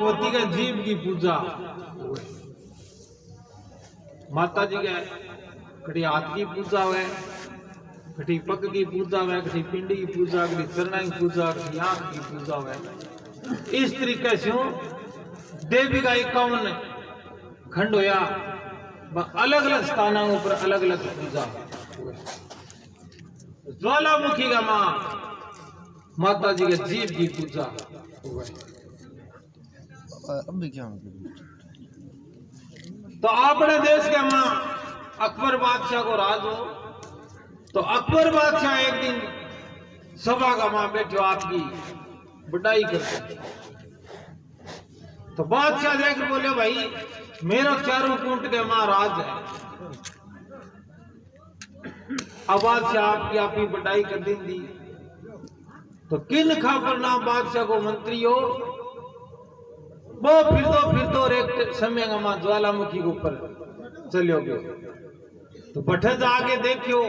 भगवती के जीव की पूजा, माता जी के कटी हाथ की पूजा हुए, कटी पग की पूजा हुए, कटी पिंडी की पूजा, कटी चरण की पूजा, कटी आंख की पूजा हुए। इस तरीके से देवी का 51 खंड होया, अलग अलग स्थानों पर अलग अलग पूजा। ज्वालामुखी का मां माता जी के जीव की पूजा। अब क्या तो अपने देश के मां अकबर बादशाह को राज हो, तो अकबर बादशाह एक दिन सभा का मां बैठो आपकी बड़ाई करते, तो बादशाह देखकर बोले भाई मेरा चारों कूट के मां राज है। अब बादशाह आपकी बड़ाई कर दी, तो किन खबर नाम बादशाह को मंत्री हो वो फिर दो एक समय का मां ज्वालामुखी के ऊपर चलोगे। तो बठे जाके देखियो,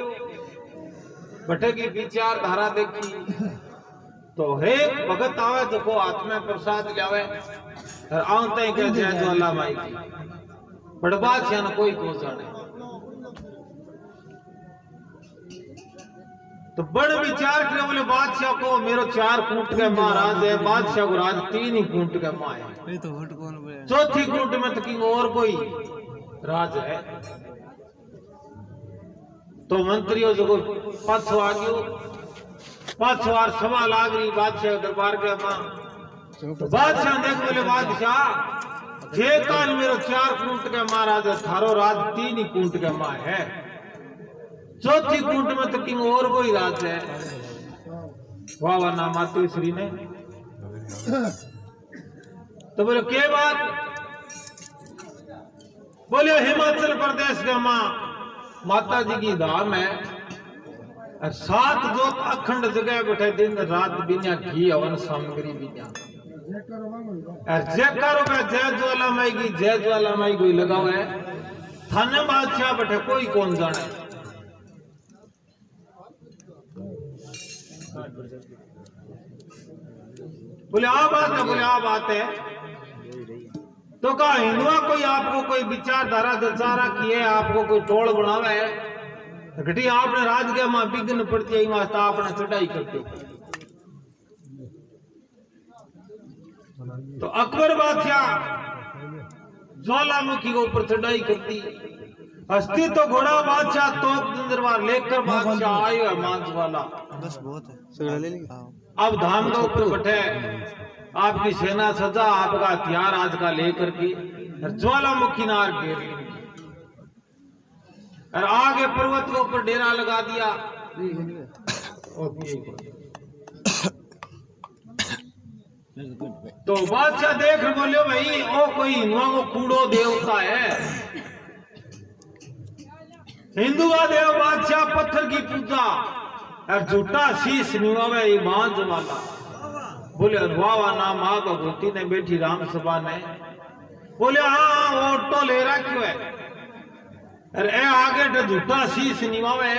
बठे की विचारधारा देखी, तो एक भगत आवे तो को हाथ में प्रसाद लावे और आते ही कहते हैं ज्वाला माई की बड़ बादशाह ने कोई को जाने। तो बड़ विचार करे बोले बादशाह को मेरो 4 कूट के महाराज है, बादशाह को राज 3 ही कूट के मां है, तो हट कौन बोले चौथी कूट में तो किंग और कोई राज है। तो मंत्रियों जो पाछो आ गयो, पाछो आर सभा लाग रही बादशाह दरबार के मां। तो बादशाह देख बोले बादशाह जे काल मेरो 4 कूट के महाराज है, थारो राज 3 ही कूट के मां है, चौथी कूट में तो किंग और कोई राज है। वाह वाह ना मातृ श्री ने। तो बोले के बात? बोले हिमाचल प्रदेश के मां माता जी की धाम है, 7 जोत अखंड जगह बैठे दिन रात बिना घी हवन सामग्री बिना जयकारो में जय ज्वाला माई की जय ज्वाला माई कोई लगा हुआ है, थाने बादशाह बैठे कोई कौन जाने। बोले आ बात है, बोले आ बात है। तो कहा हिंदुआ कोई आपको कोई विचारधारा दचारा की है, आपको कोई टोल बनावा है, घटी आपने राज के मां विघ्न पड़ती है वास्ता आपने चढ़ाई करते। तो अकबर बादशाह ज्वालामुखी के ऊपर चढ़ाई करती, हस्ती तो घोड़ा बादशाह तो दरबार लेकर बादशाह आयो है मां ज्वाला। बस बहुत है ले ली। अब धाम के ऊपर बैठे आपकी सेना सजा, आपका हथियार आज का लेकर के ज्वालामुखी नार घेर लेंगे और आगे पर्वत के ऊपर डेरा लगा दिया। तो बादशाह देख बोले भाई ओ कोई हिंदुओं को कूड़ो देवता है, हिंदू का देव बादशाह पत्थर की पूजा और झूठा शीश निवावे ईमान जमाना। बोले वाह नाम मां भगवती ने बैठी राम सभा ने। बोले हाँ वो तो ले रहा क्यों है, अरे ए आगे तो झूठा शीश निवावे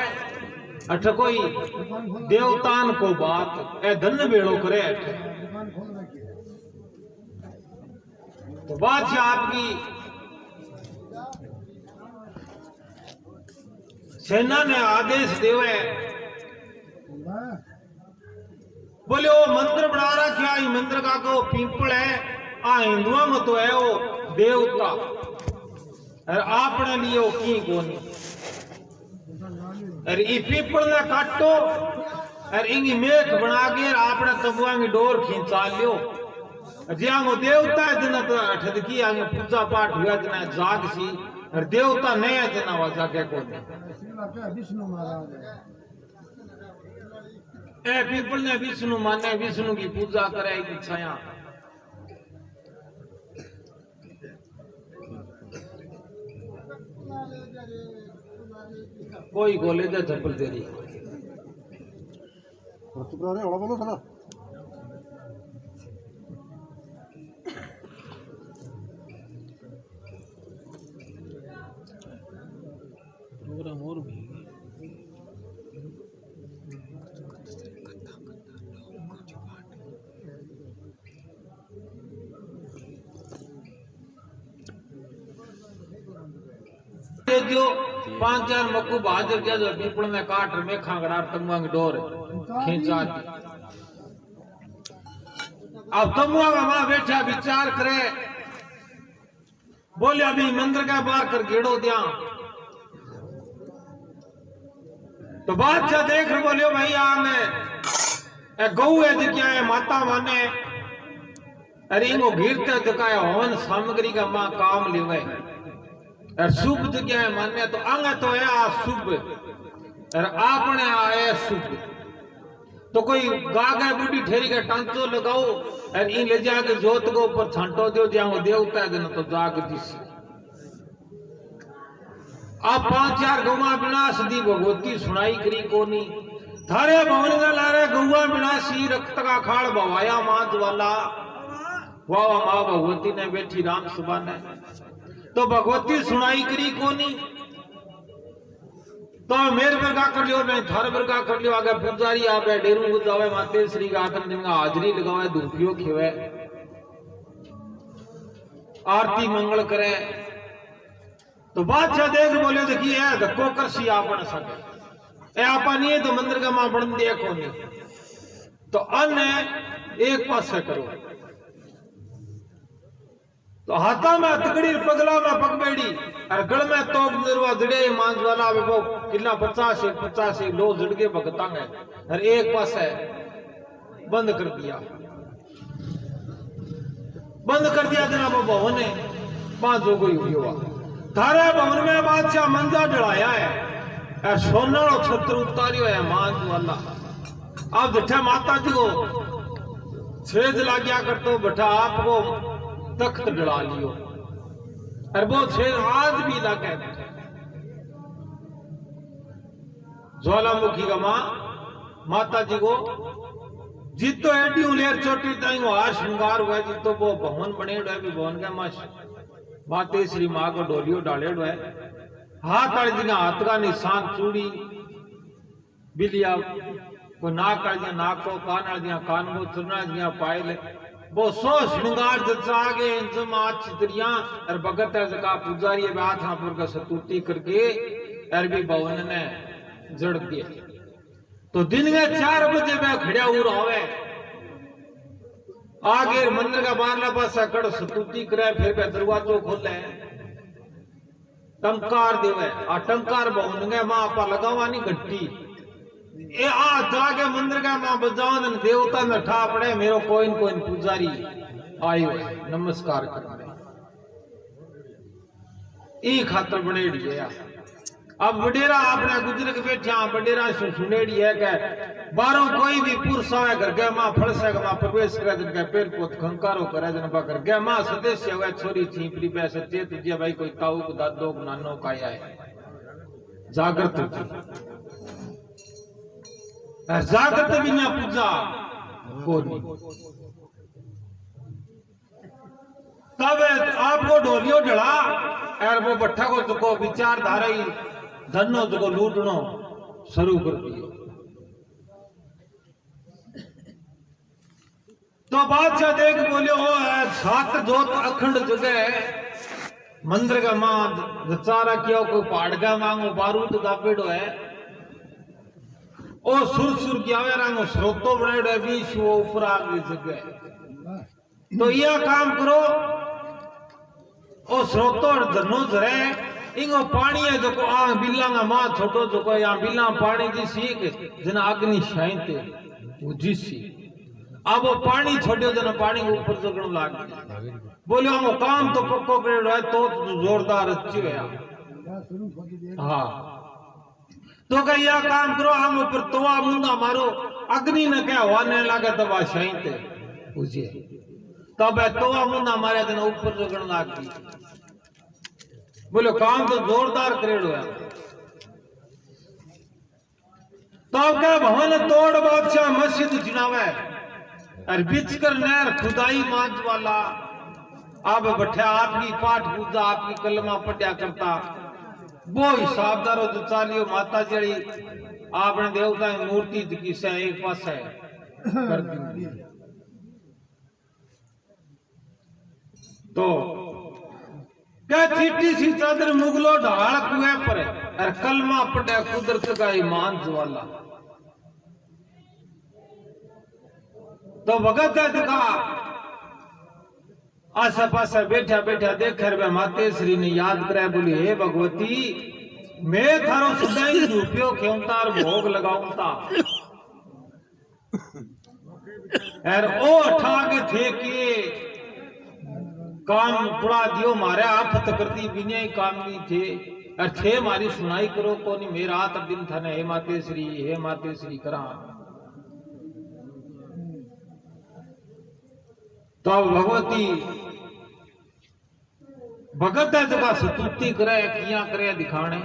अठ कोई देवतान को बात ए धन बेड़ो करे अठ। तो बादशाह आपकी सेना ने आदेश देवे, बोले वो मंदिर बना रखा, मंदिर का को पीपल है, आ हिंदुओं में तो है वो देवता, और आपने लिए वो की कोनी, अरे ये पीपल ने काटो और इंगी मेख बना के आपने तबुआ की डोर खींचा लियो, जियांगो देवता है जना तो अठद की आगे पूजा पाठ हुआ जना जाग सी, और देवता नहीं है जना वो जाके कोनी। विष्णु महाराज ए पीपल ने विष्णु माने, विष्णु की पूजा करे की छाया। कोई गोले दे चप्पल तेरी प्रोग्राम और भी दियो 5-4 मक्कू बहादुर के जो पीपल में काट में खांगड़ा तमुआंग डोर खींचा दी। अब तमुआंग मां बैठा विचार करे, बोले अभी मंदिर का बाहर कर गेड़ो दिया। तो बादशाह देख रहे, बोलियो भाई आने गऊ है दिखा है माता माने अरे इनको घिरते दिखा है हवन सामग्री का मां काम लेवे और शुभ जगह है मान्य तो अंग तो है शुभ और आपने आए शुभ। तो कोई गागा बूढ़ी ठेरी का टांचो लगाओ और इन ले जाके जोत को ऊपर छांटो दो जाओ देवता दिन तो जाग दिस। अब 5-4 गौवा विनाश दी भगवती सुनाई करी कोनी थारे भवन का लारे गौवा विनाशी रक्त का खाड़ बवाया मात वाला वाह मां भगवती ने बैठी राम सभा ने तो भगवती सुनाई करी कोनी। तो मेरे वर्गा कर लियो नहीं थारे वर्गा कर लियो आगे पुजारी आवे डेरू गुजावे माते श्री गातन दिन का हाजरी लगावे धूपियो खिवे आरती मंगल करे। तो बादशाह देख बोले देखिए है धक्को करसी आपन सके ए आपा नहीं तो मंदिर का मां बन दिया कोनी। तो अन्य एक पासे करो तो हाथा में तकड़ी पगला में पगबेड़ी और गल में तोप निर्वा जड़े मांझ वाला वो किला 50 लो जड़के भगता है और एक पास है बंद कर दिया जनाब भवन है 5 जो कोई हुआ थारे भवन में बादशाह मंजा डलाया है और सोना और छत्र उतारियो है मांझ वाला। अब जठे माता जी को छेद लग गया कर तो बैठा आपको तख्त डला लियो और वो छेद आज भी लगे। ज्वालामुखी का मां माता जी को जितो एडी उलेर चोटी ताई हार श्रृंगार हुआ जितो वो भवन बने हुए भी भवन का मां माते श्री मां को डोलियो डाले हुए हाथ वाले जी हाथ का निशान चूड़ी बिलिया को नाक वाले नाक को कान वाले कान को चुना दिया पायल वो 100 श्रृंगार जचा आगे इंजम आज चित्रियां और भगत है जका पुजारी बात हां पर का सतुति करके अरबी भवन ने जड़ दिया। तो दिन में 4 बजे में खड़ा हो रहा है आगे मंदिर का बारला पासा कड़ सतुति करे फिर पे दरवाजो खोले टंकार देवे आ टंकार भवन में मां आपा लगावा नहीं घट्टी ए आ जाके मंदिर का मां बजावन देवता में ठा पड़े मेरो कोइन पुजारी आयो नमस्कार करने ई खातर बनेड़ी है। अब बडेरा आपने गुजर के बैठा बडेरा सुनेड़ी है के बारों कोई भी पुरुष आवे घर के मां फड़से मां प्रवेश करे जन के पेड़ पोत खंकारो करे जन बा घर के मां सदस्य हुए छोरी छीपरी पे सच्चे तुझे भाई कोई ताऊ को दादो को नानो का आया है जागृत जागृत भी ना पूजा को तब आपको डोलियो डला और वो बट्ठा को चुको विचारधारा ही धनो चुको लूटनो शुरू कर दियो। तो बादशाह देख बोले हो सात जोत अखंड जगह मंदिर का मां जचारा किया कोई पहाड़ का मांगो बारूद दापेड़ो है ओ सुर की आवे रंग स्रोतो बनाए बीच वो ऊपर आ गई जगह। तो यह काम करो ओ स्रोतो धनो जरे इंगो पानी है जो को आ बिल्ला मां छोटो जो को या बिल्ला पानी जी सीख जन अग्नि शांति बुझी सी अब वो पानी छोड़ो जन पानी ऊपर जगण लाग गई बोले हम काम तो पक्को करे है तो जोरदार अच्छी है। हां तो कह यह काम करो हम ऊपर तवा मुंदा मारो अग्नि न क्या होने लगे तब शांति बुझे तब तवा मुंदा मारे जन ऊपर जगण लाग गई बोलो काम तो जोरदार करेड़ो है। तब क्या भवन तोड़ बादशाह मस्जिद चुनावे और बिच कर नहर खुदाई मांझ वाला अब बैठा आपकी पाठ पूजा आपकी कलमा पढ़िया करता वो हिसाबदारो जो चालियो माता जड़ी आपने देवता की मूर्ति की से एक पास है कर दी। तो क्या चिट्टी सी चादर मुगलो ढाल कुएं पर और कलमा पटा कुदरत का ईमान ज्वाला। तो भगत दिखा आसा पासा बैठा बैठा देख वे माते श्री ने याद करे, बोली हे भगवती मैं थारो सदाई रूपियो क्यों तार भोग लगाऊंता और ओ ठाके थे कि काम पुड़ा दियो मारे आफत करती बिना ही काम नहीं थे और थे मारी सुनाई करो कोनी मेरा हाथ दिन था हे माते श्री करा। तो भगवती भगत है जगह स्तुति करे किया करे दिखाने।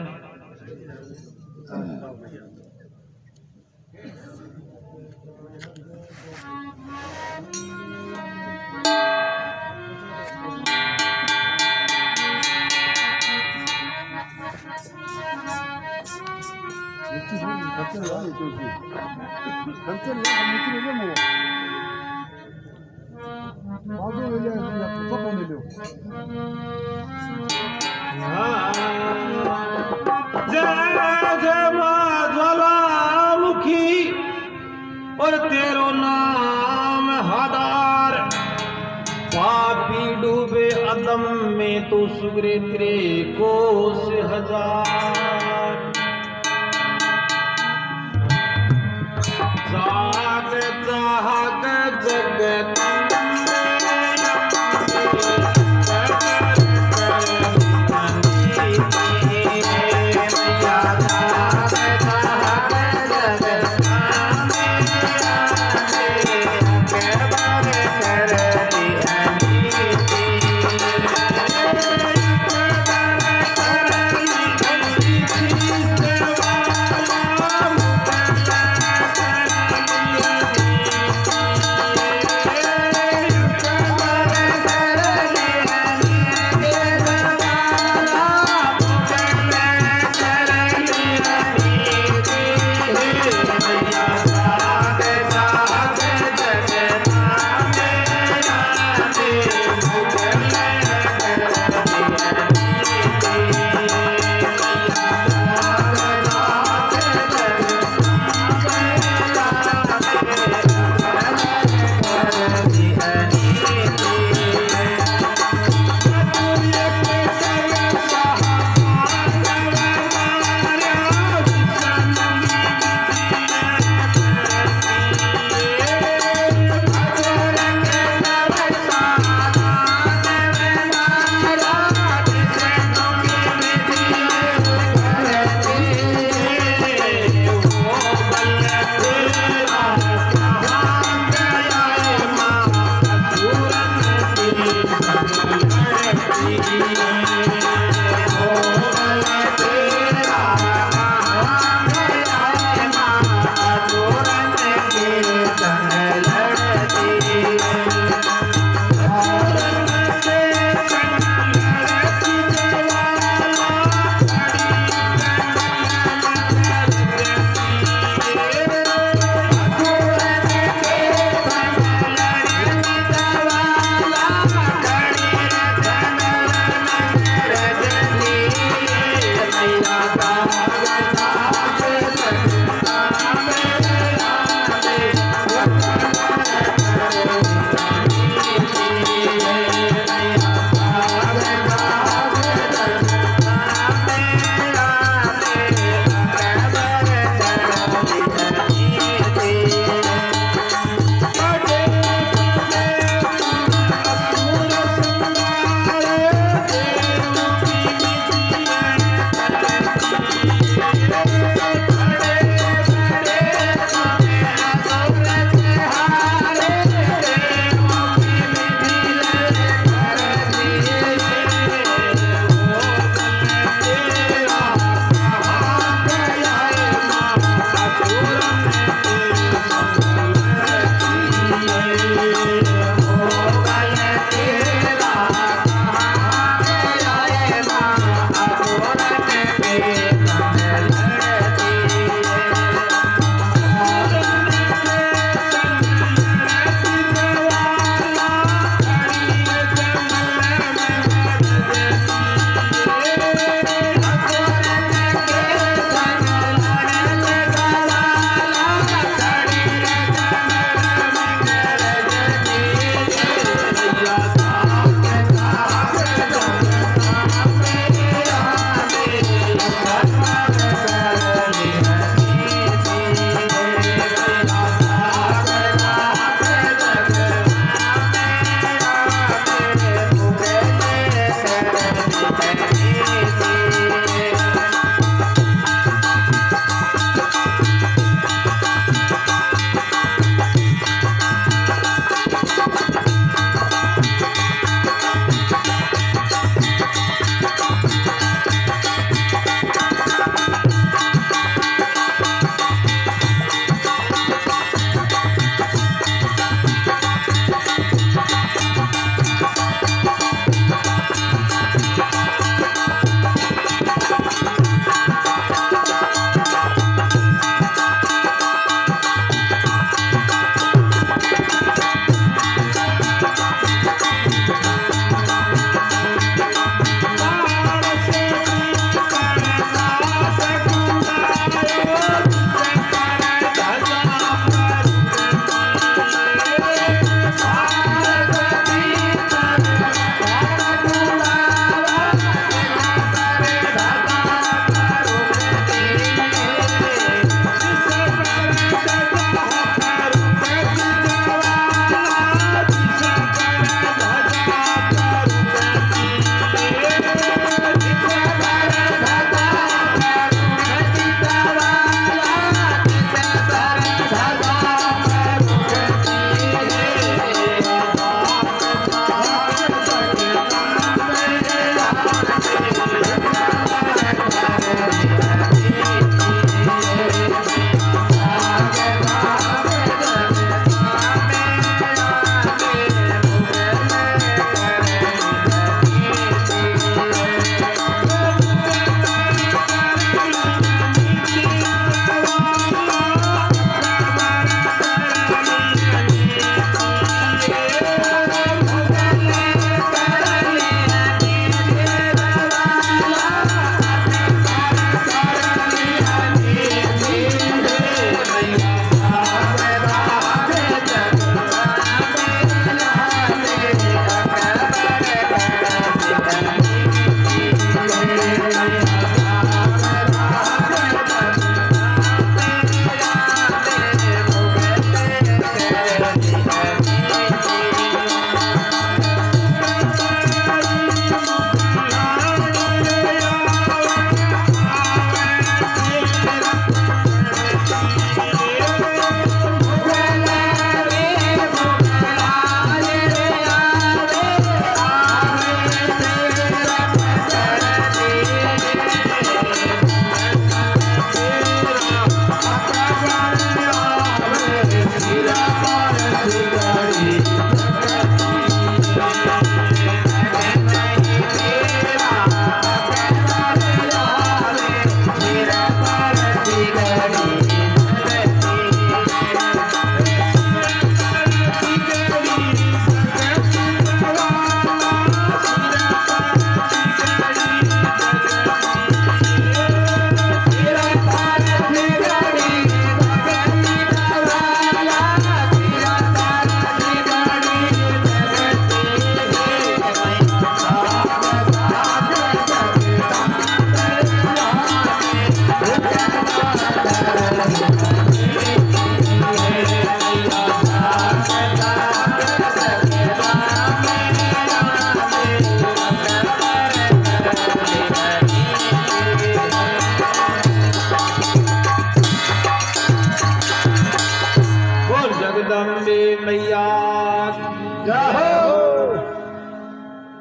ज्वालामुखी और तेरो नाम हादार, पापी डूबे अदम में तो सुगरे तेरे कोस हजार। जाग जाग जगत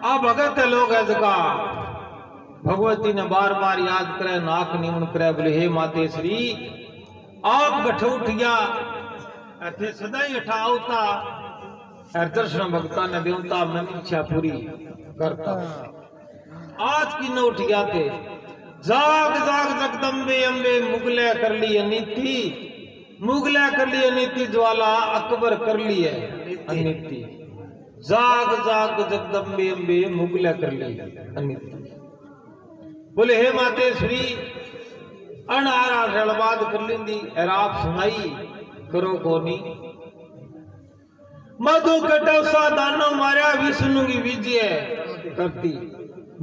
आ भगत लोग है जगह भगवती ने बार बार याद करे, नाक निमन करे, बोले हे माते श्री आप गठ उठ गया अथे सदा ही उठावता और दर्शन भगता ने देवता मन इच्छा पूरी करता। आज की न उठ गया थे, जाग जाग जगदम्बे अम्बे मुगले कर ली अनीति, मुगले कर ली अनीति ज्वाला अकबर कर ली है अनीति। जाग जाग जगदम्बे अम्बे मुगले कर ली अनीति। बोले हे माते श्री अनारा जलबाद कर लेंदी और आप सुनाई करो कोनी। मधु कटौसा दानो मारा विष्णु की विजय करती।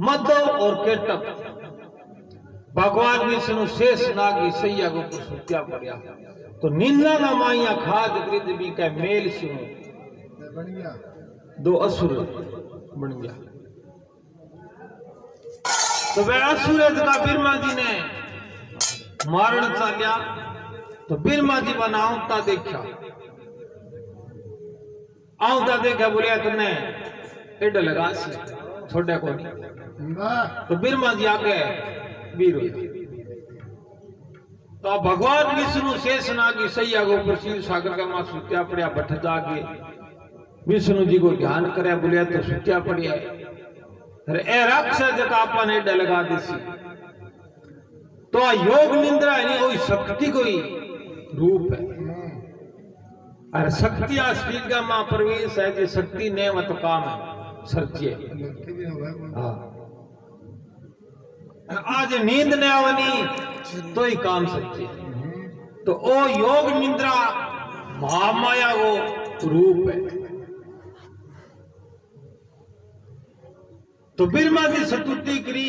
मधु और केटप भगवान विष्णु शेष नागी सैया को सुत्या पड़िया तो निन्ना न माइया खाद गृद भी का मेल सिंह बन गया, दो असुर बन गया। तो वह असुर का बिरमा जी ने मारण चालिया तो बिरमा जी बना आवता देखा बोलिया तुमने एड लगा सी छोड़े को नहीं। तो बिरमा जी आगे वीर हुए तो भगवान विष्णु शेषनागी सैया को ऊपर सागर का मां सुत्या पड़िया बठ जागे विष्णु जी को ध्यान करे बोलिया तो सुत्या पड़िया अरे ए राक्षस जका अपन एड लगा देसी तो आ योग निंद्रा है कोई शक्ति कोई रूप है। अरे शक्ति आस्तिका मां प्रवेश है जो शक्ति ने मत काम है सच्चे। हाँ आज नींद ने आवनी तो ही काम सच्चे। तो ओ योग निंद्रा महामाया वो रूप है। तो बिरमा की सतुति करी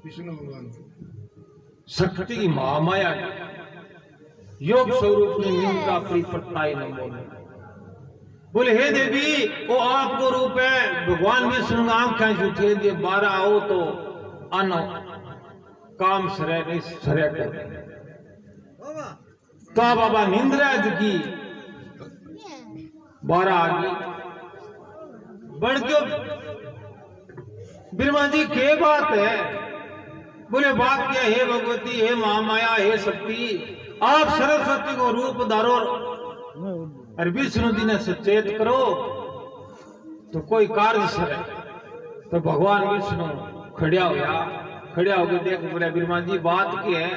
विष्णु भगवान शक्ति की महामाया योग स्वरूप ने निंदा परिपत्ताई न बोले हे देवी वो आपको रूप है। भगवान विष्णु आंखें झूठे जे 12 आओ तो आनो काम सरे नहीं सरे को तो बाबा निंद्रा की 12 आ गई बढ़ क्यों बिरमा जी के बात है। बोले बात क्या है भगवती हे महामाया हे शक्ति आप सरस्वती को रूप धारो और विष्णु जी ने सचेत करो तो कोई कार्य सरे। तो भगवान विष्णु खड़िया होके देख बोले बिरमा जी बात क्या है।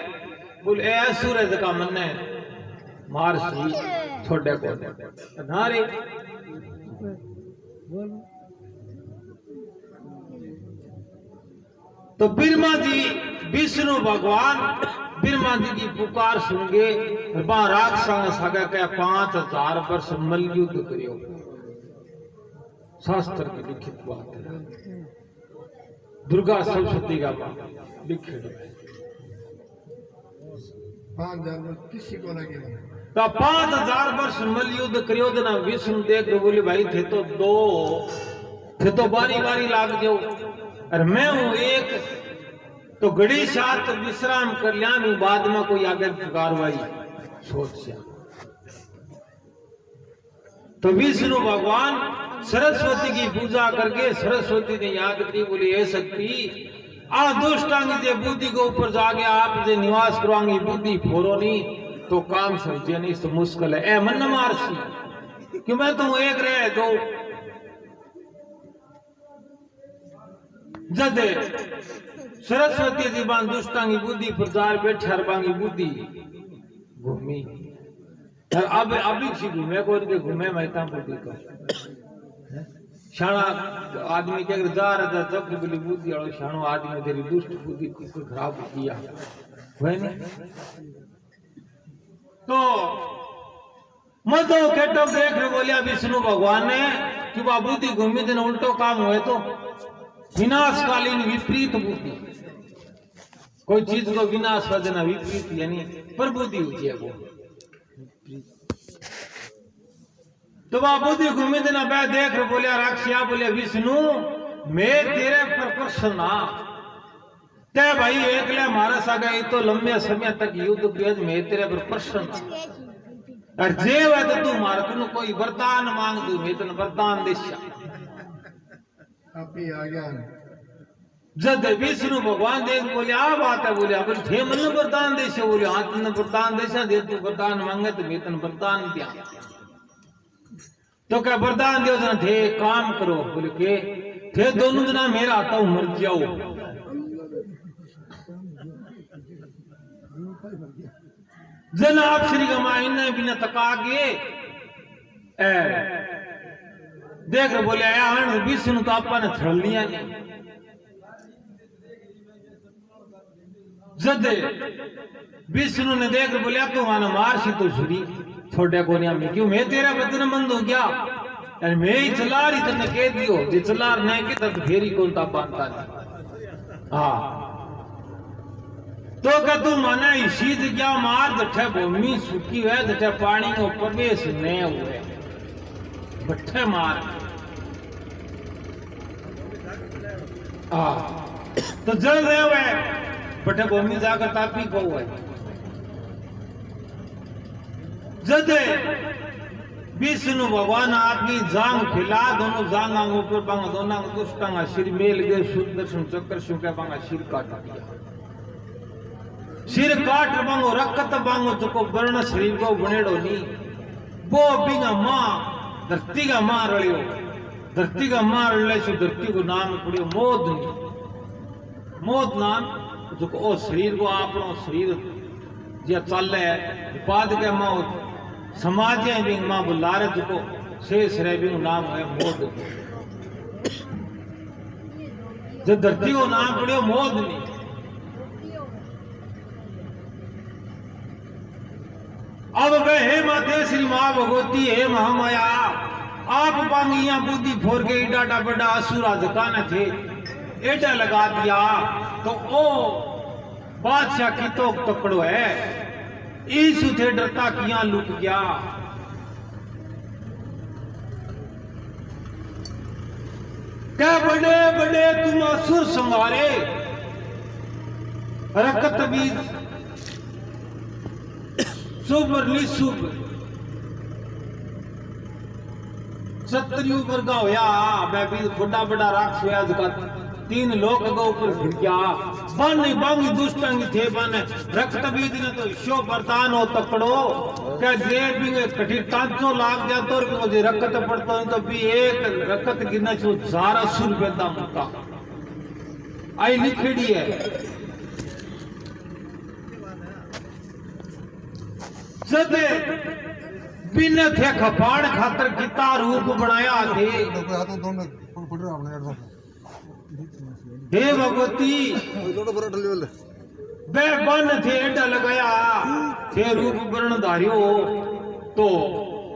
बोले ऐ सूरज का मन है मार सी छोड़े को नारे तो बिरमा जी विष्णु भगवान बिरमा जी की पुकार सुन गए। राक्षसा सागा के 5000 वर्ष मल युद्ध करियो शास्त्र की लिखित बात है। दुर्गा सरस्वती का बात लिखित 5000 किसी को लगे तो 5000 वर्ष मल युद्ध करियो ना विष्णु देख बोले भाई थे तो बारी बारी लाग जाओ और मैं हूं एक तो घड़ी साथ विश्राम कर लिया बाद में कोई आगे कार्रवाई सोच से। तो विष्णु भगवान सरस्वती की पूजा करके सरस्वती ने याद करी बोली हे शक्ति आ दुष्टांगी जे बुद्धि को ऊपर जाके आप जे निवास करवाएंगी बुद्धि फोरो नहीं तो काम समझे नहीं तो मुश्किल है। ए मन मार सी कि मैं तुम एक रहे दो जदे सरस्वती जी बान दुष्टांगी बुद्धि प्रचार बैठे हर बांगी बुद्धि घूमी अब अभी सी घूमे को घूमे मैं बुद्धि को शाणा आदमी के जा रहा जब बोली बुद्धि वालों शाणो आदमी तेरी दुष्ट बुद्धि को खराब किया हुए नहीं। तो मधो केटो देख रहे बोलिया विष्णु भगवान ने कि वह बुद्धि घूमी दिन उल्टो काम हुए तो विनाशकालीन विपरीत बुद्धि कोई चीज को विनाश कर देना विपरीत यानी पर बुद्धि होती है वो। तो वह बुद्धि घूमी देना बै देख रहे बोलिया राक्षिया बोले विष्णु मैं तेरे पर प्रसन्न ते भाई एक ले मारा सगा तो लंबे समय तक युद्ध किया मैं तेरे पर प्रसन्न और जे वह तो तू मार तू कोई वरदान मांग दू मैं तेन वरदान दिशा आप ही आ गया जद विष्णु भगवान देख बोले आ बात है बोले अपन थे मन वरदान दे से बोले हाथ ने वरदान दे दे तू वरदान मांगे तो वेतन वरदान दिया तो क्या वरदान दियो जना थे काम करो बोले के थे दोनों जना मेरा आता हूं मर जाओ जना आप श्री गमा इन्हें बिना तका गए देख रहे बोले आया विष्णु तो आपा ने छड़ लिया नहीं जद विष्णु ने देख बोले अब तो मानो मार सी तो छुरी छोटे को नहीं क्यों मैं तेरा बदन बंद हो गया यानी मैं ही चला रही तने कह दियो जे चला नहीं कि तब फेरी कौन ता बांधता नहीं हाँ तो क्या तू माना इसी जगह मार जठे भूमि सूखी है जठे पानी को प्रवेश नहीं हुए बट्ठे मार हाँ तो जल रहे हुए बटे भूमि जाकर तापी को है जदे विष्णु भगवान आपकी जांग फैला दोनों जांग ऊपर बांगा दोनों दुष्टांगा सिर मेल गए सुदर्शन चक्र शुक्र बांगा सिर काट दिया सिर काट बांगो रक्त बांगो तो वर्ण शरीर को बनेड़ो नी वो बिना मां धरती का मां रलियो धरती का मां रले सो धरती को नाम पड़ियो मोद मोद नाम जो ओ शरीर को आपनो शरीर जे चले बाद के मां समाज भी मां बुलारे जो शेष रहे भी नाम है मोद जो धरती को नाम पड़ियो मोद नहीं अब वे हे माते श्री मां भगवती हे महामाया आप पांगिया बुद्धि फोर के डाटा बड़ा असुरा जकाना थे एटा लगा दिया तो ओ बादशाह की तो तकड़ो है इस उठे डरता किया लुट गया क्या बड़े बड़े तुम असुर संवारे रकत भी शुभ शुभ सत्तरी ऊपर का होया मैं भी बड़ा बड़ा राक्षस होया जगत तीन लोग के ऊपर गिर गया बन बांगी दुष्टांगी थे बन रक्त बीज ने तो शो बरतान हो तकड़ो क्या जेब भी कठी तांचो लाग जा तो मुझे रकत पड़ता है तो भी एक रकत गिरना छो सारा सुर बेदा मुका आई लिखड़ी है सदे बिन थे खपाड़ खातर किता रूप बनाया थे हे भगवती बे बन थे एडा लगाया थे रूप वर्ण धारियो तो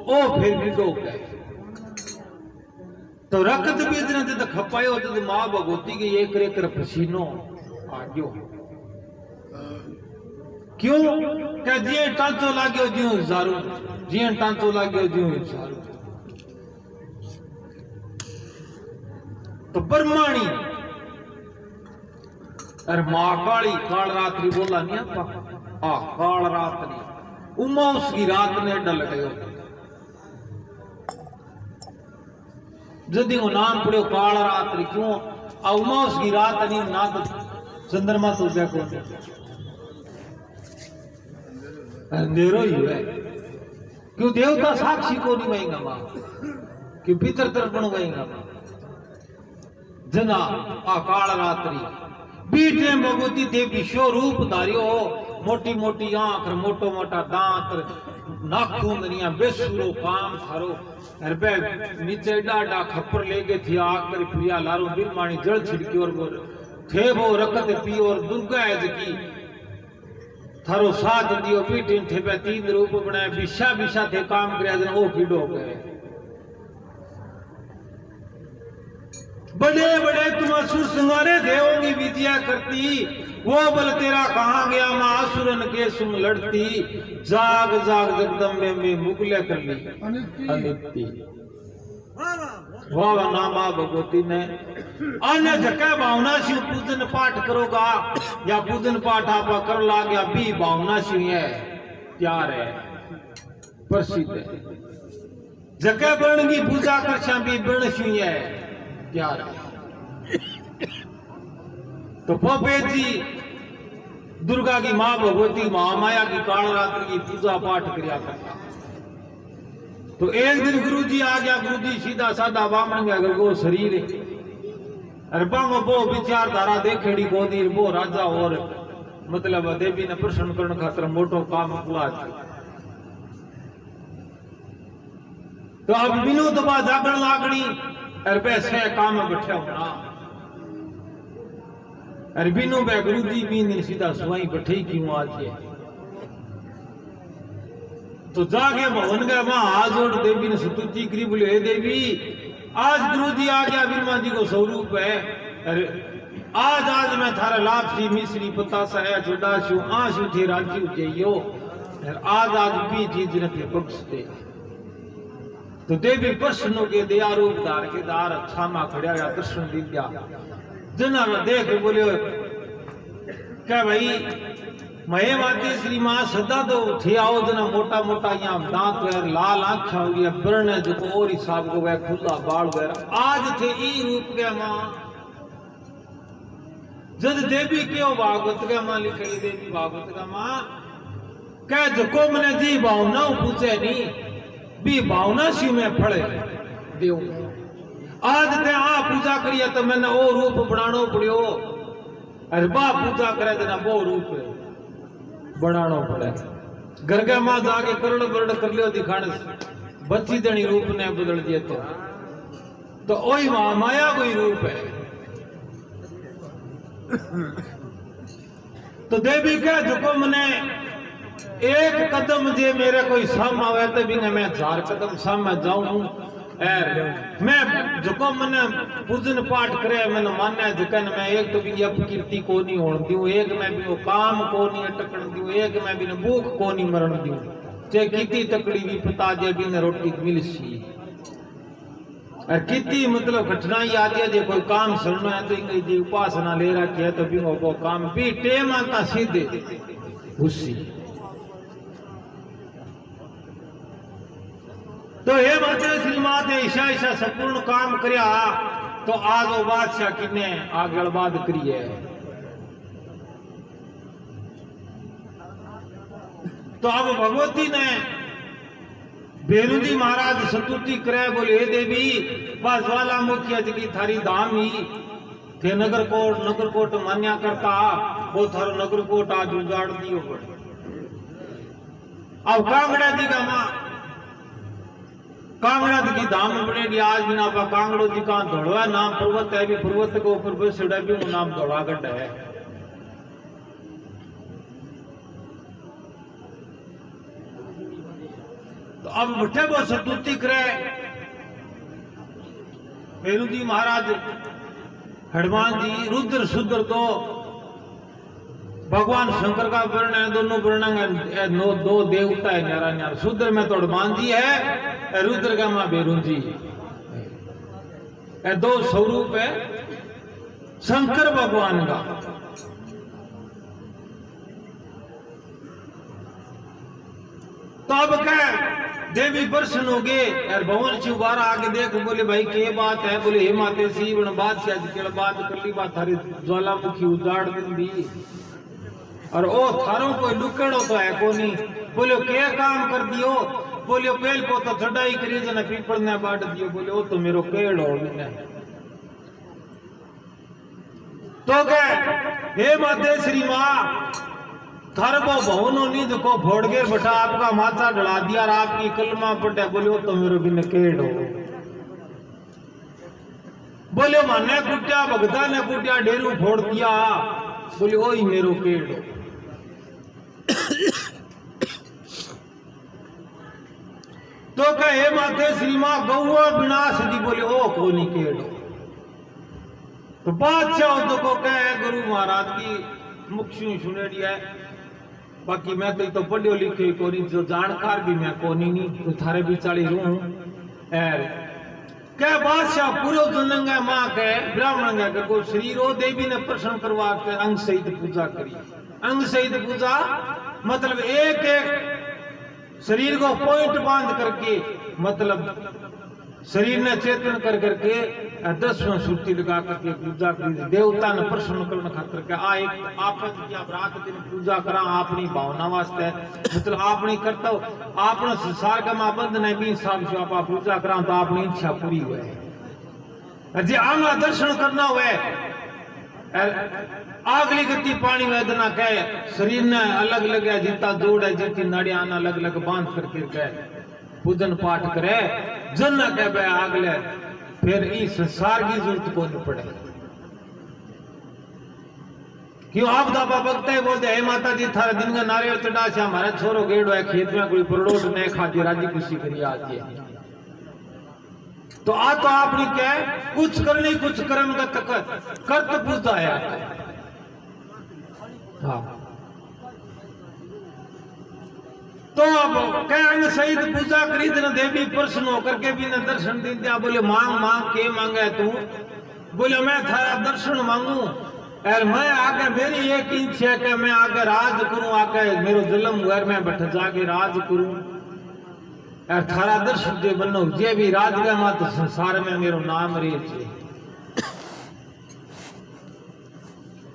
ओ फिर भी डोक गए तो रकत बीज ने तो खपायो तो मां भगवती के एक रेकर पसीनो आ गयो क्यों क्या जी टांचो लाग्यो जियो जारू जी टांचो लाग्यो जियो जारू तो ब्रह्माणी अरे मां काली काल रात्रि बोला नहीं आपा काल रात्रि उमा उसकी रात ने डल गयो जदी वो नाम पड़ो काल रात्रि क्यों उमा उसकी रात नहीं ना तो चंद्रमा तो देखो अंधेरो ही है क्यों देवता साक्षी को नहीं वहींगा मां क्यों पितर तर्पण वहींगा मां जना काल रात्रि बीटे भगवती थे विश्व रूप धारियो मोटी मोटी आंख मोटो मोटा दांत नाखून दनिया बेसुरो काम थारो अरबे नीचे डाडा खप्पर ले गए थी आकर प्रिया लारो बिरमानी जल छिड़की और थे वो रकत पी और दुर्गा है जकी थारो साथ दियो पीटे थे पे तीन रूप बनाए बिशा बिशा थे काम करे जन ओ कीड़ो गए बड़े बड़े तुम असुर संगारे देवोगी विद्या करती वो बल तेरा कहां गया मां असुरन के सुन लड़ती जाग जाग जगदम्बे में मुगले कर ली अनित्य वाह नामा भगवती ने अन्य जगह भावना शिव पूजन पाठ करोगा या पूजन पाठ आप कर ला गया भी भावना शिव है प्यार है प्रसिद्ध है जगह बर्ण की पूजा कर भी बर्ण शिव है प्यार तो पोपे जी दुर्गा की मां भगवती महामाया की कालरात्रि की पूजा पाठ किया करता। तो एक दिन गुरु जी आ गया, गुरु जी सीधा साधा बामण गया गो शरीर अरे बांगो वो विचारधारा देखेड़ी गोदी वो राजा और मतलब देवी ने प्रसन्न करने खातर मोटो काम हुआ। तो अब बिनु दबा जागण लागणी अरे पैसे काम में बैठा होना अरे बिनु बे गुरु जी भी ने सीधा सुई बैठे क्यों आज ये तो जागे भवन गया वहां हाथ जोड़ देवी ने स्तुति करी, बोले हे देवी आज गुरु जी आ गया, बिरमा जी को स्वरूप है। अरे आज मैं थारा लापसी मिश्री पतासा है छोटा शू आशु थे राज्य उठियो आज भी चीज ने पक्ष दे। तो देवी प्रश्नों के दया रूप धार के दार अच्छा मा खड़ा या कृष्ण दिव्या जना देख बोले क्या भाई महे माते श्री मां सदा तो थे आओ जना मोटा मोटा यहाँ दांत वैर लाल आंखा हो गया बरण जो और हिसाब को वह खुला बाल वगैरह आज थे ई रूप के मां जद देवी क्यों भागवत का मां लिखे देवी भागवत का मां कह जो मैंने जी भावना पूछे नहीं भी भावना सी में फड़े देव आज ते आ पूजा करिए तो मैंने वो रूप बनानो पड़ियो अरे बा पूजा करे जना वो रूप बनानो पड़े घर के मां जाके करोड़ बरड़ कर लियो दिखाने बच्ची जनी रूप ने बदल दिए तो वही माया कोई रूप है। तो देवी का जो मैंने एक कदम जे मेरे कोई साम आवे तो भी मैं 4 कदम साम जाऊं मैं जो मैंने पूजन पाठ करे मैंने माने जकन मैं एक तो भी अपकीर्ति को नहीं होने दूं, एक मैं भी वो काम को नहीं अटकन दूं, एक मैं भी भूख को नहीं मरण दूं, चाहे कितनी तकड़ी भी पता जे भी ने रोटी मिल सी और कितनी मतलब कठिनाई आती है जे कोई काम सुनना है तो इंगे उपासना ले रखी है तो भी वो काम भी टेम आता सीधे हुसी। तो हे माते श्री माते ऐसा संपूर्ण काम करया तो आज वो बादशाह किने आगे बात करिए। तो अब भगवती ने बेनु जी महाराज स्तुति करे, बोले हे देवी बस वाला मुखिया जी की थारी धाम ही थे नगर कोट मान्या करता वो थारो नगर कोट आज उजाड़ दियो। अब कांगड़ा जी का मां कांगड़ा की धाम बनेगी आज भी ना कांगड़ो जी का धोड़वा नाम पर्वत है भी पर्वत के ऊपर बसड़ा भी वो नाम धोड़ागढ़ है। तो अब बैठे वो स्तुति करे बेनु जी महाराज हनुमान जी रुद्र सुद्र तो भगवान शंकर का वर्ण है, दोनों वर्ण दो देवता है न्यारा न्यारा। शूद्र में तो हनुमान जी है, रुद्र का मां बेरुन जी है, दो स्वरूप है शंकर भगवान का। तो अब क्या देवी प्रसन्न हो गए और भवन से उबारा आके देख बोले भाई क्या बात है, बोले हे माते सी बन बादशाह जी बात कर ली बात थारी ज्वालामुखी उजाड़ दी और ओ थारों कोई लुकड़ो तो है कोनी। बोले क्या काम कर दियो, बोले पेल को तो चढ़ाई करी जना पीपल ने बांट दियो, बोले ओ तो मेरो केड़ हो गया। तो क्या हे माते श्री मां थार को भवनों नींद को फोड़ के बटा आपका माथा डला दिया और आपकी कलमा पटे, बोले ओ तो मेरो बिन केड़ हो। बोले माने कुटिया भगता ने कुटिया डेरू फोड़ दिया, बोले ओ ही मेरो केड़ हो। तो कहे माते श्री मां गौआ विनाश दी, बोले ओ कोनी केड़। तो बादशाह तो को कहे गुरु महाराज की मुख्य सुनेड़ी है, बाकी मैं तो पढ़ियो लिखे कोनी जो जानकार भी मैं कोनी नहीं तो थारे बिचारी रू क्या बादशाह पूरा जनंग मां के ब्राह्मण के को शरीर हो देवी ने प्रसन्न करवा के अंग सहित पूजा करी। अंग सहित पूजा मतलब एक एक शरीर को पॉइंट बांध करके मतलब शरीर ने चेतन कर करके 10वां सुरती लगा करके पूजा करी देवता ने प्रसन्न करने खातर के आ एक आपन की आप रात दिन पूजा करा अपनी भावना वास्ते मतलब अपनी कर्तव्य अपना संसार का माबंद ने भी हिसाब से आप पूजा करा तो अपनी इच्छा पूरी हुए जे आंगला दर्शन करना हुए आगली गति पानी वेदना कहे शरीर ने अलग अलग है जीता जोड़ है जीती नाड़ियां अलग अलग बांध करके कहे पूजन पाठ करे जन कह बे आगले फिर इस संसार की जरूरत को नहीं पड़े क्यों आप दाबा बगते है बोलते हे माता जी थारे दिन का नारियल चढ़ा से हमारा छोरो गेड़ है खेत में कोई परोट नहीं खाती राजी खुशी करी आती है तो आपने क्या है कुछ करनी कुछ कर्म का कर्त पूजा है हाँ तो अब क्या सहित पूजा करी न देवी प्रसन्न होकर के भी न दर्शन दी दिया बोले मांग मांग के मांगे तू बोले मैं थारा दर्शन मांगू और मैं आगे मेरी एक इच्छा है कि मैं आगे राज करूं आगे मेरो जन्म घर में बैठ जाके राज करूं और थारा दर्शन जे बनो जे भी राज गया मत संसार में मेरो नाम रहे छे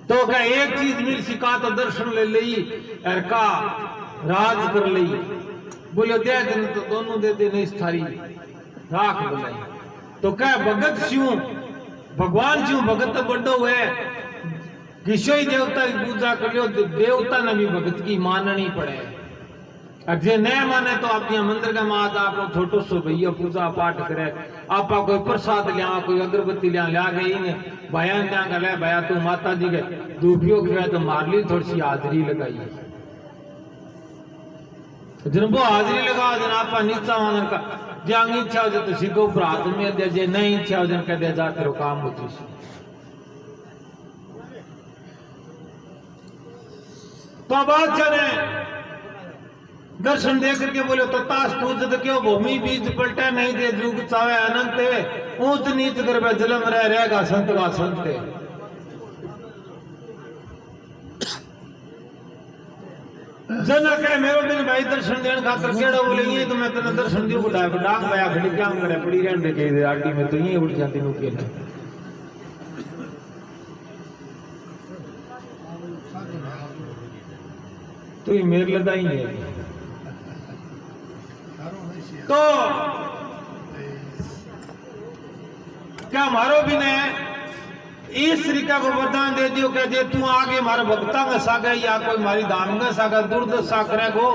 तो क्या एक चीज मिल सिका तो दर्शन ले ली और का राज कर ली बोले दे दिन तो दोनों दे दे नहीं थारी राख बोले तो क्या भगत स्यू भगवान स्यू भगत तो बड़ो है किसी देवता की पूजा कर लो देवता ने भी भगत की माननी पड़े और जे नहीं माने तो आप यहाँ मंदिर का मात आप छोटो सो भैया पूजा पाठ करे आप कोई प्रसाद लिया कोई अगरबत्ती लिया गई ने बयान लिया ले भैया तू माता जी के दूपियो खिला तो मार ली थोड़ी सी हाजरी लगाई जिन वो हाजरी लगा जन आप नीचा मान का जंग इच्छा हो जाए तो सीखो प्रात में दे जे नहीं इच्छा हो जन कह दे जा तेरो काम होती सी तो बादशाह ने दर्शन दे करके बोले तो ताश तूज तो क्यों भूमि बीज पलटे नहीं दे जुग चावे अनंत ऊंच नीच कर जलम रहेगा संत का संत जन कहे मेरो दिन भाई दर्शन देने खातर केड़ा बोले ये तो मैं तेने दर्शन दियो बुलाया डांग पाया खड़ी क्या करे पड़ी रहने दे के आटी में तो ये उड़ जाती नु के तो ये मेरे लदाई है तो क्या मारो भी ने इस तरीका को वरदान दे दियो क्या जे तू आगे मारे भक्ता का सागा या कोई मारी धाम का सागा दुर्दशा करे को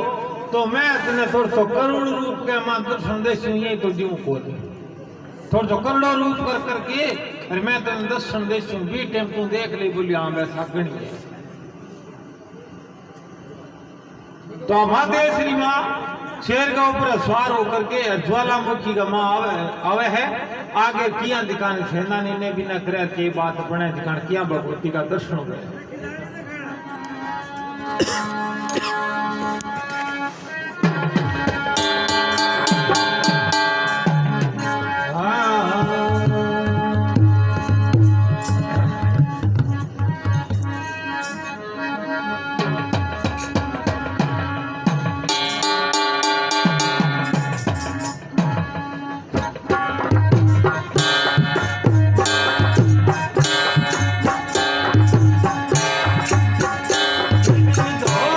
तो मैं तेने थोड़ा तो करोड़ रूप के मात्र संदेश ये तो दियो को थोड़ा तो करोड़ों रूप कर करके और मैं तेने 10 संदेश भी टेम्पो देख ली बोली हाँ मैं सागणी है तो हमारे श्री माँ शेर का ऊपर सवार होकर के ज्वालामुखी का माँ आवे है आगे किया दिखाने सेनानी ने भी न करे के बात बने दिखाने किया भगवती का दर्शन हो गए Oh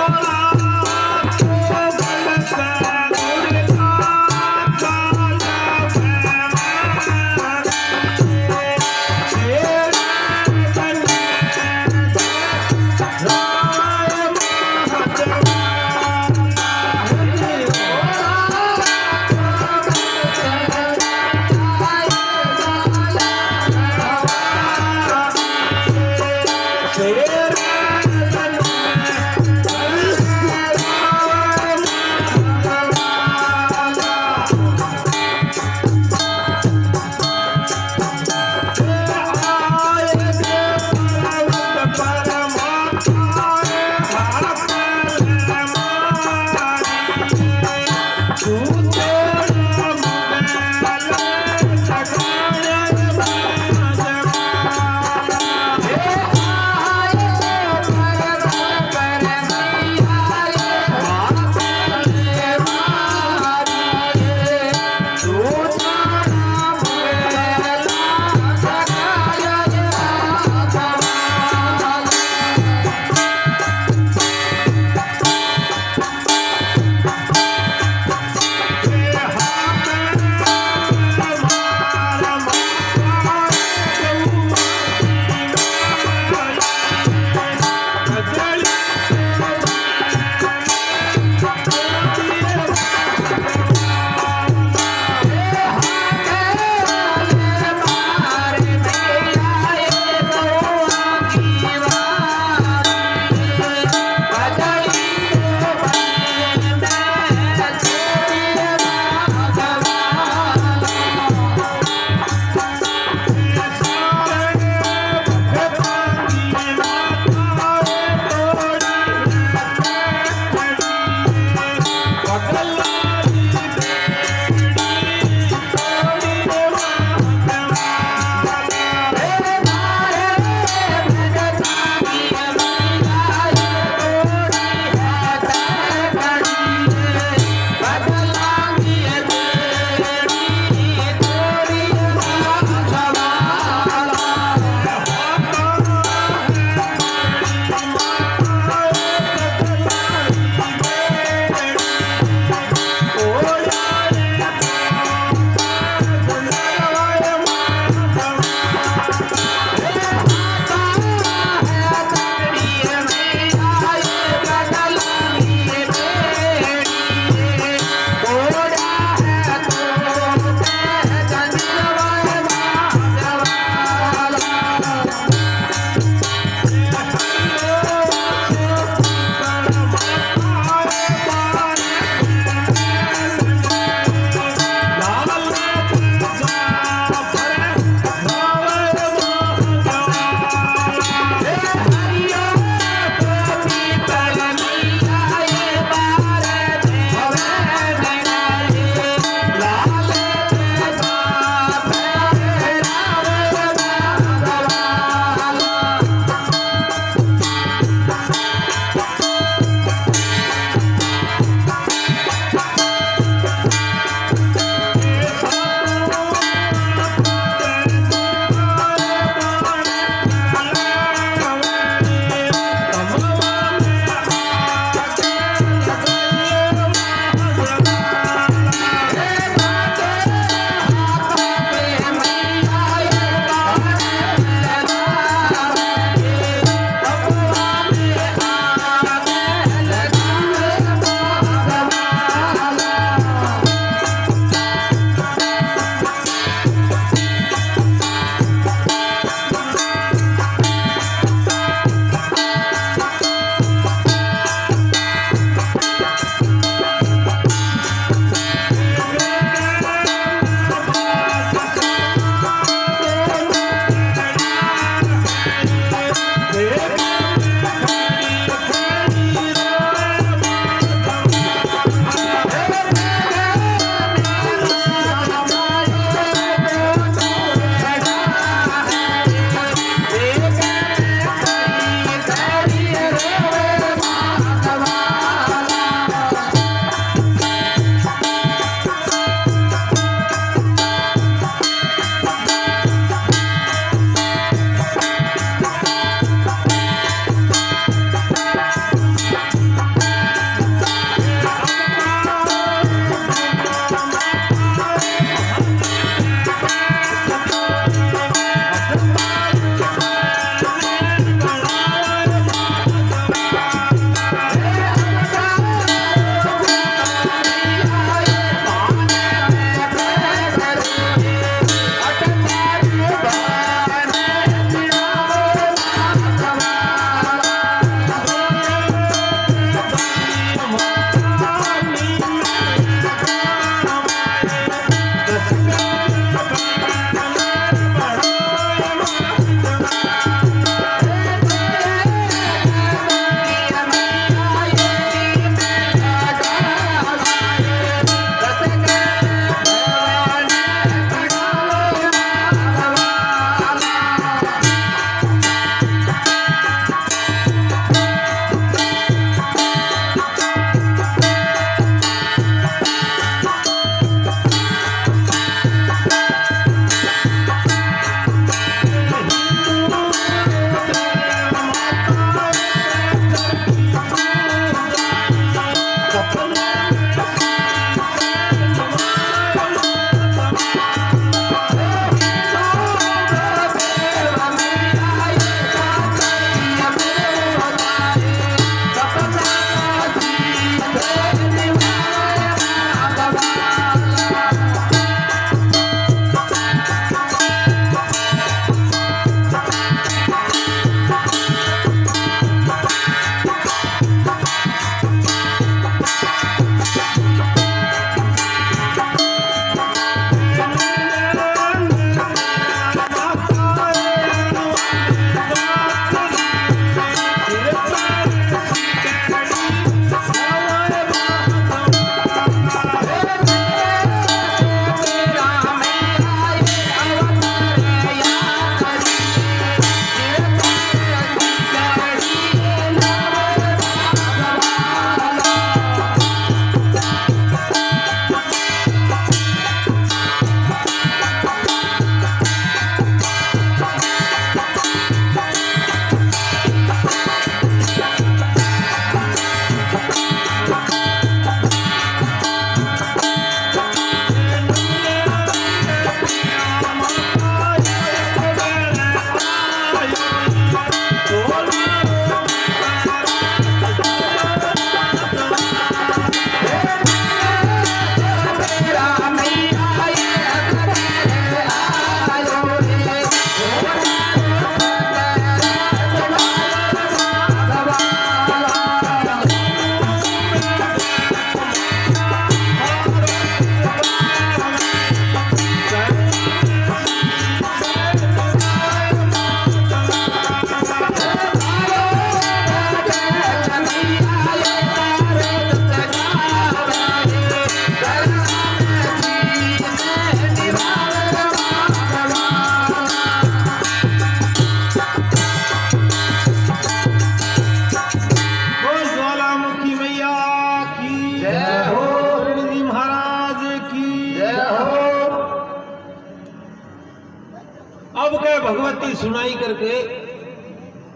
सुनाई करके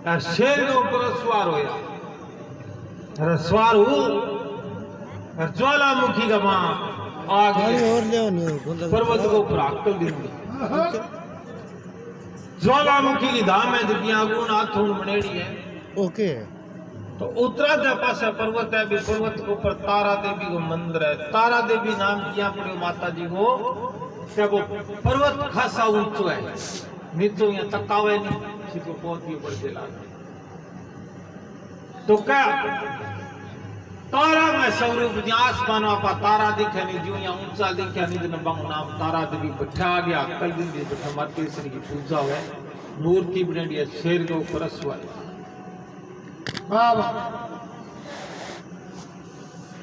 यार शेर के ऊपर सवार होया। अरे सवार हूँ यार ज्वालामुखी का मां आग और ले नहीं पर्वत को ऊपर आकल दी। ज्वालामुखी की धाम है जबकि आगून हाथों बनेड़ी है। ओके तो उत्तरा के पास पर्वत है, भी पर्वत के ऊपर तारा देवी को मंदिर है। तारा देवी नाम किया पड़े माता जी को, क्या वो पर्वत खासा ऊंचो है, नीचो यहाँ तकावे नहीं, सीधो बहुत ही ऊपर चला। तो क्या तारा में स्वरूप आसमान आपा तारा दिखे नहीं, जो यहाँ ऊंचा दिखे नहीं, दिन बंग नाम तारा देवी बैठा आ गया। कल दिन बैठा माता श्री की पूजा हुए, मूर्ति बनेड़ी है शेर के ऊपर सवार।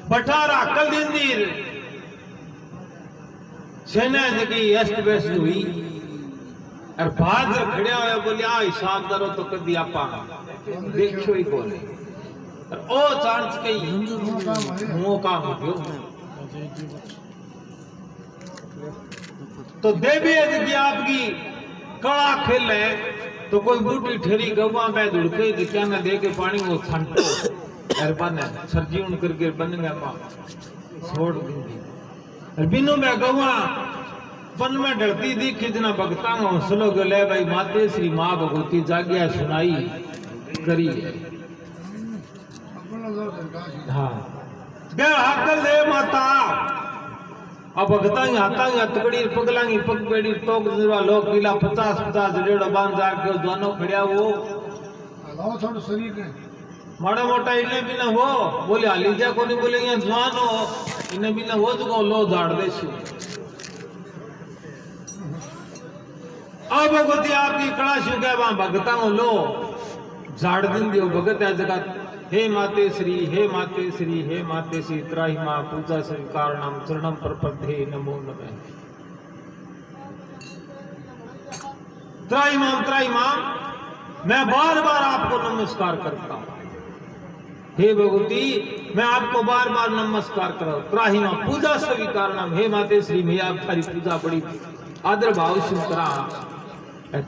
बठारा कल दिन सेना जगी अस्त व्यस्त हुई और भाद्र खड़िया हुआ बोले आ हिसाब करो तो कभी आपा देखो ही बोले और ओ चांस कई मुंह काम हो तो देवी जगी आपकी कड़ा खेल है। तो कोई बूटी ठेरी गवा में धुड़के दिखा न दे के पानी वो छंटो अरे बन सर्जी उन करके बन गया मां छोड़ दी। बिनो में गवा वन में डरती दिखी जना भगता हौसलो गले भाई माते श्री मां भगवती जागिया सुनाई करी है। हाँ क्या हकल दे माता अब भगता ही आता ही तगड़ी पगलांगी पग पेड़ी टोक जरा लोग किला 50-50 डेढ़ बांध जार के दोनों खड़िया वो लाओ थोड़ा शरीर ने माड़ा मोटा इन्हें भी ना हो बोले हालीजा को नहीं बोले यहाँ जवान हो इन्हें भी ना हो जो लो झाड़ दे छु। अब भगवती आपकी कड़ा शु गया वहां भगता हो लो झाड़ दिन दियो भगत है जगत। हे माते श्री हे माते श्री हे माते श्री त्राही मां पूजा स्वीकार नाम चरणम प्रपद्धे नमो नमः। त्राही मां मैं बार बार आपको नमस्कार करता हूं। हे भगवती मैं आपको बार बार नमस्कार कर रहा हूं। त्राही मां पूजा स्वीकार नाम हे माते श्री मैं आप थारी पूजा बड़ी आदर भाव से करा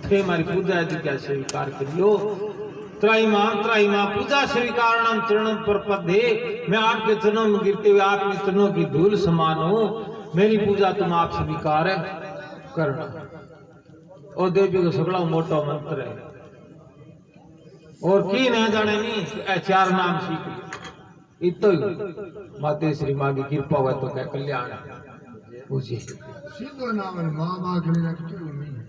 थे हमारी पूजा है क्या स्वीकार करियो। त्राही मां पूजा स्वीकार नाम चरणों पर पद्धे मैं आपके चरणों में गिरते हुए आपके चरणों की धूल समान हूं। मेरी पूजा तुम आप स्वीकार करना। और देवी को सबड़ा मोटा मंत्र है और की नहीं जाने नहीं चार नाम सीख इतो ही माते श्री मां की कृपा हुआ तो क्या कल्याण पूछिए सीधो नाम है मां मां के लिए कुछ नहीं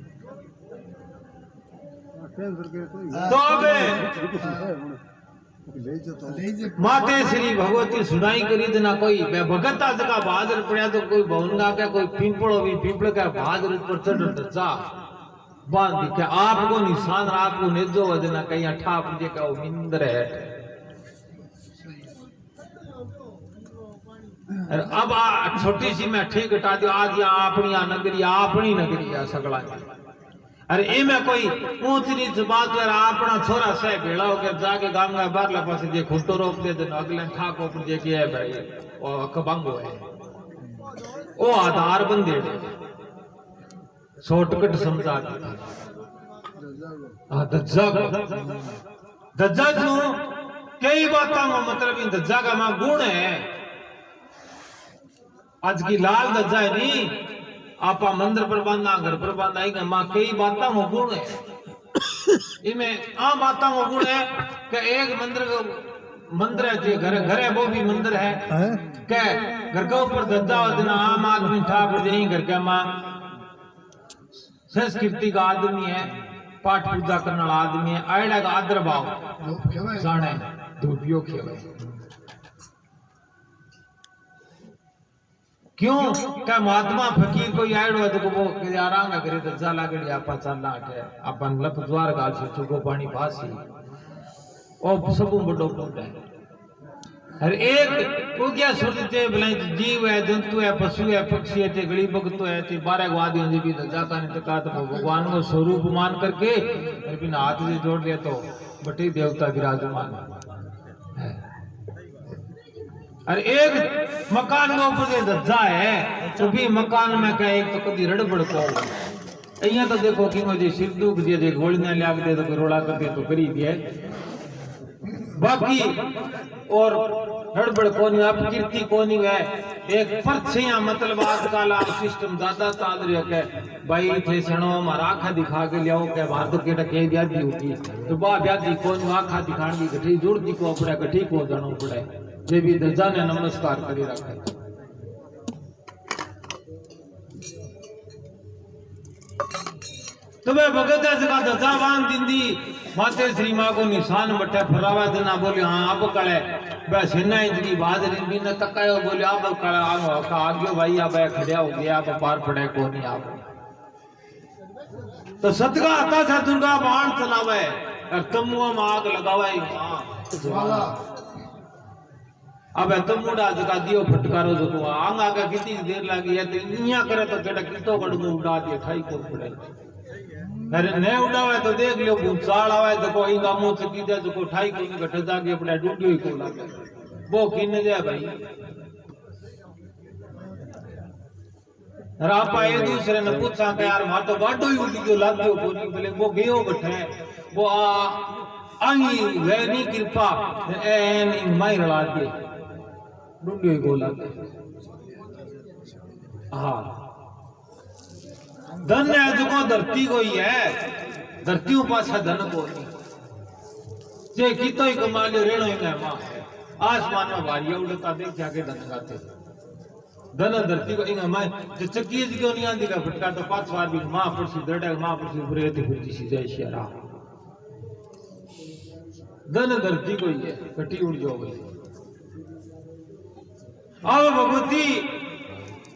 माते श्री भगवती सुनाई करी ना कोई भगत आज का बहादुर पड़ा तो कोई भवनगा का कोई पिंपड़ो भी पिंपड़ का बहादुर ऊपर चढ़ जा बांध दिखे आपको निशान आपको नेजो वजना कहीं अठा पूजे का मिंदर है। अब छोटी सी मैं ठीक हटा दियो आज यहाँ अपनी नगरी सगला। अरे इमे कोई ऊंच नीच बात कर अपना छोरा से भेड़ा होकर जाके गांव का बारला पास जे खुटो रोक दे तो अगले ठाको पर जे के है भाई ओ अकबंगो है ओ आधार बंदे शॉर्टकट समझा दज्जा जो कई बातों का मतलब इन दज्जा का मां गुण है। आज की लाल दज्जा है नहीं आपा मंदिर पर बांधा घर पर बांधा आएगा मां कई बातों का गुण है। इनमें आम बातों का गुण है कि एक मंदिर है जो घर है वो भी मंदिर है क्या घर के ऊपर दज्जा वजना आम आदमी ठाकुर यही घर का मां संस्कृति का आदमी है पाठ पूजा करने वाला आदमी है आयडा का आदर भाव जाने धूपियो खेवे क्यों क्या महात्मा फकीर कोई आयडो तो वो आराम करे तो जाला गड़ी आपा चलना है अपन लप द्वार गाल से चुको पानी भासी और सब बड़ो पुट है। हर एक को क्या सोचते भलाई जीव है जंतु है पशु है पक्षी है ते गली भगत है ते 12 वादियों जी भी जाता नहीं टका तो भगवान को स्वरूप मान करके फिर बिना हाथ से जोड़ लिया तो बटे देवता विराजमान है। और एक मकान के ऊपर दज्जा है तो भी मकान में क्या एक तो कभी रड़बड़ को અહીંયા તો देखो कि मुझे सिर दुख जे गोलियां लाग दे तो रोड़ा कर दे तो करी दिए बाकी और हड़बड़ कोनी अपकीर्ति कोनी है एक परछिया मतलब आजकल आ सिस्टम ज्यादा चाल रहा है भाई थे सणो मारा आखा दिखा के लियाओ के बाहर तो केटा के ब्याजी होगी तो बा ब्याजी कोनी आखा दिखाण की गठी जुड़ती को पड़े गठी को जानो पड़े जे भी दजा ने नमस्कार करी रखे तो वे भगत जगह दजा बांध दिंदी माते श्री मां को निशान बटे फरावा देना बोले हां अब कळे बे सेना इंद्री बादरी भी न तकायो बोले अब कळे आ का आगे भाई अब खड़या हो गया अब पार पड़े को नहीं आप तो सतगा आता था दुर्गा बाण चलावे और तमुआ में आग लगावे वाला अब तमुड़ा जका दियो फटकारो जो आंग आगे कितनी देर लगी है तो इया करे तो केड़ा कितो कड़गो उड़ा दिए ठाई को पड़े अरे ने उड़ावे तो देख लियो भूचाल आवे तो कोई गामो चकी दे तो को ठाई को गठ जाके अपने डूडियो ही को लागे वो किन जाए भाई रापा एक दूसरे ने पूछा कि यार मां तो बाडो ही उड़ी गयो लाग्यो कोनी बोले वो गयो बठे वो आई वेनी कृपा एन इन माई रला दे डूडियो ही को लागे हां धन है जो धरती को ही है धरती पासा धन को जे कितो ही कमा लियो रेणो ही मां आसमान में भारिया उड़ता देख जाके धन गाते धन धरती को इंगा मां जो चक्की जी को नहीं आंदी का फटका तो पांच बार भी मां पड़सी दड़े मां पड़सी बुरे थे फुटी सी जय शेरा धन धरती को ही है कटी उड़ जाओ गई आओ भगवती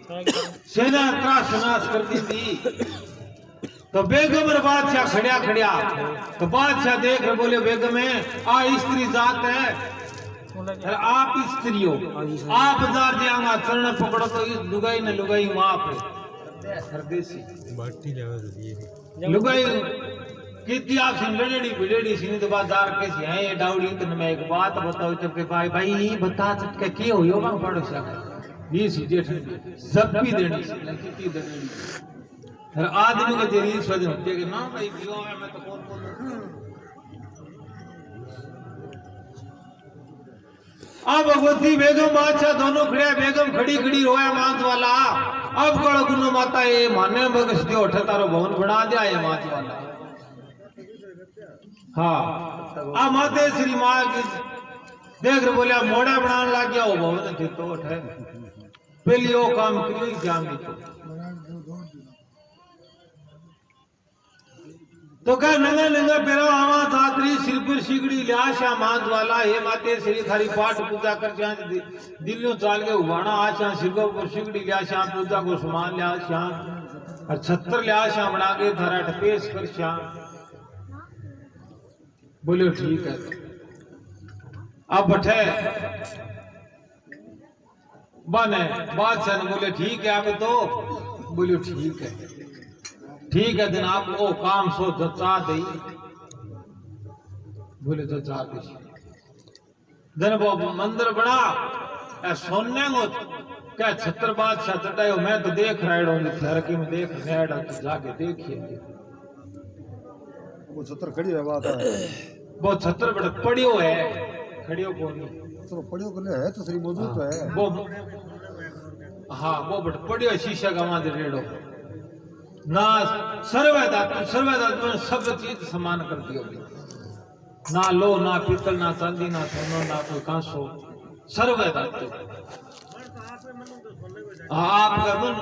सेना त्रास नाश कर दी थी तो बेगम बादशाह खड़िया खड़िया तो बादशाह देख रहे बोले बेगम है आ स्त्री जात है आप स्त्री हो आप बाजार जाएंगा चरण पकड़ो तो इस लुगाई ने लुगाई माफ है परदेसी लुगाई कितनी आप सिंह लड़ेड़ी भिड़ेड़ी सिंह तो बाजार कैसी है ये डाउडी तो मैं एक बात बताओ चुपके भाई भाई बता चुपके क्या हो यो वहां पड़ो सा ये सीधे सब भी देनी कितनी देनी हर आदमी के जरिए सोच होते कि ना भाई क्यों है मैं तो कौन अब भगवती बेगम बादशाह दोनों खड़े बेगम खड़ी खड़ी रोया मांस वाला अब कड़ो गुनो माता ये माने बगस दियो उठे तारो भवन बना दिया ये मांस वाला हाँ आ माते श्री मां की देख रहे बोले मोड़ा बनाने लग गया वो भवन थे तो उठे पहली वो काम करिए जान तो कह नंगा नंगा पेरा आवा धात्री सिर पर सिगड़ी लिया श्या मांस वाला हे माते श्री थारी पाठ पूजा कर श्या दिल्लियों चाल के उबाना आ श्या सिर पर सिगड़ी लिया श्या पूजा को सामान लिया श्या और छत्र लिया श्या बना के थारा पेश कर श्या बोले ठीक है अब बैठे बने बादशाह ने बोले ठीक है अब तो बोले ठीक है जनाब वो काम सो जचा दे बोले जचा दे जन वो मंदिर बना सोने को क्या छत्र बादशाह चटायो मैं तो देख रहा हूँ थेरकी में देख रहा तो जाके देखिए वो छत्र खड़ी है बात है वो छत्र बड़ा पड़ियो है खड़ियो को नहीं तो पड़ियो को है तो सही मौजूद तो है वो हाँ वो बड़ा पड़ियो शीशा का वहां रेड़ो ना सर्वदात में सब चीज समान कर दियो ना लो ना पीतल ना चांदी ना सोनो ना कोई कांसो सर्वदात आपका मन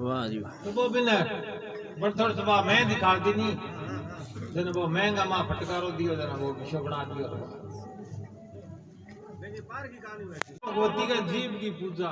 वाह जी तो वो बिना बड़थड़ सभा मैं दिखा दी नहीं जन वो महंगा मां फटकारो दियो जना वो विषय बना दियो भगवती का जीव की पूजा